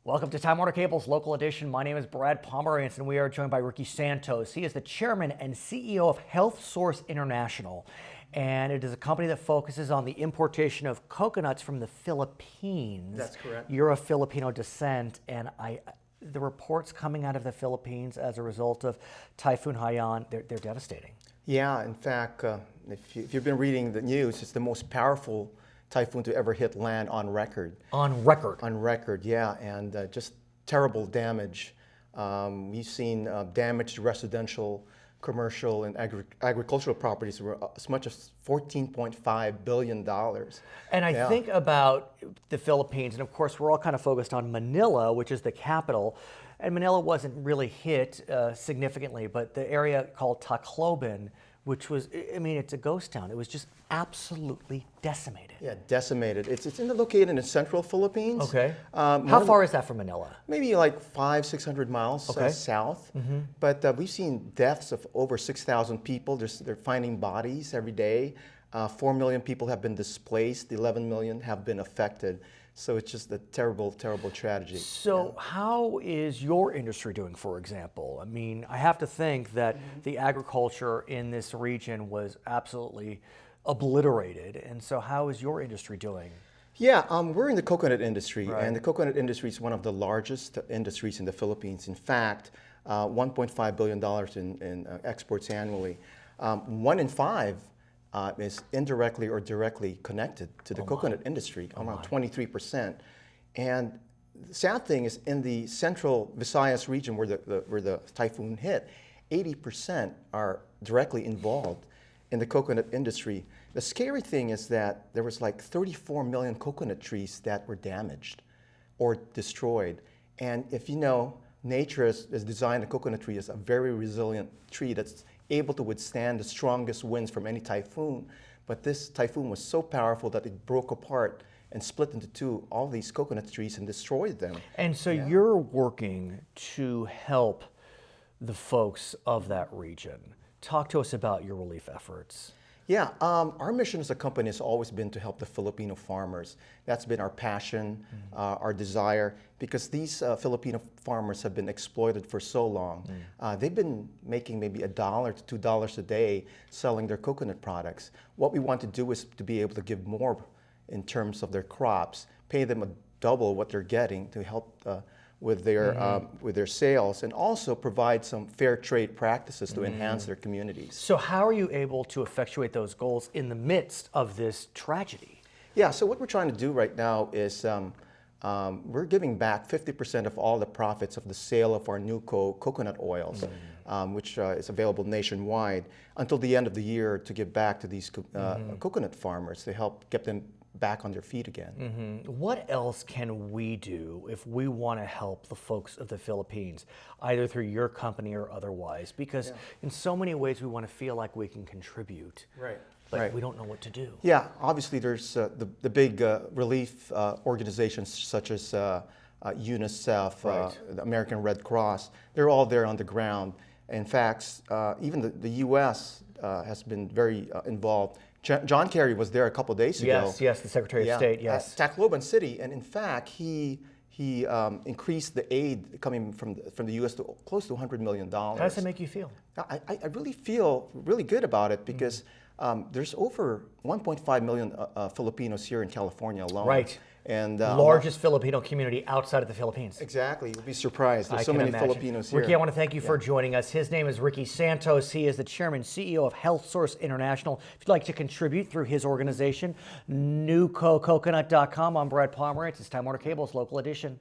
Welcome to Time Warner Cable's local edition. My name is Brad Pomerance, and we are joined by Ricky Santos. He is the chairman and CEO of HealthSource International, and it is a company that focuses on the importation of coconuts from the Philippines. That's correct. You're of Filipino descent, and the reports coming out of the Philippines as a result of Typhoon Hiayan, they're devastating. Yeah, in fact, if you've been reading the news, it's the most powerful typhoon to ever hit land on record. On record? On record, yeah, and just terrible damage. We've seen damage to residential, commercial, and agricultural properties were as much as $14.5 billion. And I think about the Philippines, and of course we're all kind of focused on Manila, which is the capital, and Manila wasn't really hit significantly, but the area called Tacloban, which was, I mean, it's a ghost town. It was just absolutely decimated. Yeah, decimated. It's located in the central Philippines. Okay. How far is that from Manila? Maybe like 500-600 miles south. Mm-hmm. But we've seen deaths of over 6,000 people. They're finding bodies every day. 4 million people have been displaced. 11 million have been affected. So it's just a terrible, terrible tragedy. So how is your industry doing, for example? I mean, I have to think that the agriculture in this region was absolutely obliterated. And so how is your industry doing? Yeah, we're in the coconut industry, right. And the coconut industry is one of the largest industries in the Philippines. In fact, $1.5 billion in exports annually. 1 in 5 is indirectly or directly connected to the coconut industry, around 23%. And the sad thing is, in the central Visayas region where the typhoon hit, 80% are directly involved in the coconut industry. The scary thing is that there was like 34 million coconut trees that were damaged or destroyed. And if you know, nature has designed the coconut tree as a very resilient tree that's able to withstand the strongest winds from any typhoon. But this typhoon was so powerful that it broke apart and split into two all these coconut trees and destroyed them. And so you're working to help the folks of that region. Talk to us about your relief efforts. Yeah, our mission as a company has always been to help the Filipino farmers. That's been our passion, our desire, because these Filipino farmers have been exploited for so long. They've been making maybe $1 to $2 a day selling their coconut products. What we want to do is to be able to give more in terms of their crops, pay them double what they're getting to help with their sales, and also provide some fair trade practices to enhance their communities. So how are you able to effectuate those goals in the midst of this tragedy? Yeah, so what we're trying to do right now is we're giving back 50% of all the profits of the sale of our new coconut oils, which is available nationwide, until the end of the year, to give back to these coconut farmers to help get them back on their feet again. What else can we do if we want to help the folks of the Philippines, either through your company or otherwise? Because in so many ways we want to feel like we can contribute, but we don't know what to do. Yeah, obviously there's the big relief organizations such as UNICEF, the American Red Cross. They're all there on the ground. In fact, even the U.S. Has been very involved. John Kerry was there a couple of days ago. Yes, the Secretary of State, yes. Tacloban City, and in fact, he increased the aid coming from the U.S. to close to $100 million. How does that make you feel? I really feel really good about it because there's over 1.5 million Filipinos here in California alone. Right. And largest Filipino community outside of the Philippines. Exactly. You'll be surprised. There's so many Filipinos here. Ricky, I want to thank you for joining us. His name is Ricky Santos. He is the chairman, CEO of HealthSource International. If you'd like to contribute through his organization, newcococonut.com. I'm Brad Pomerance. It's Time Warner Cable's local edition.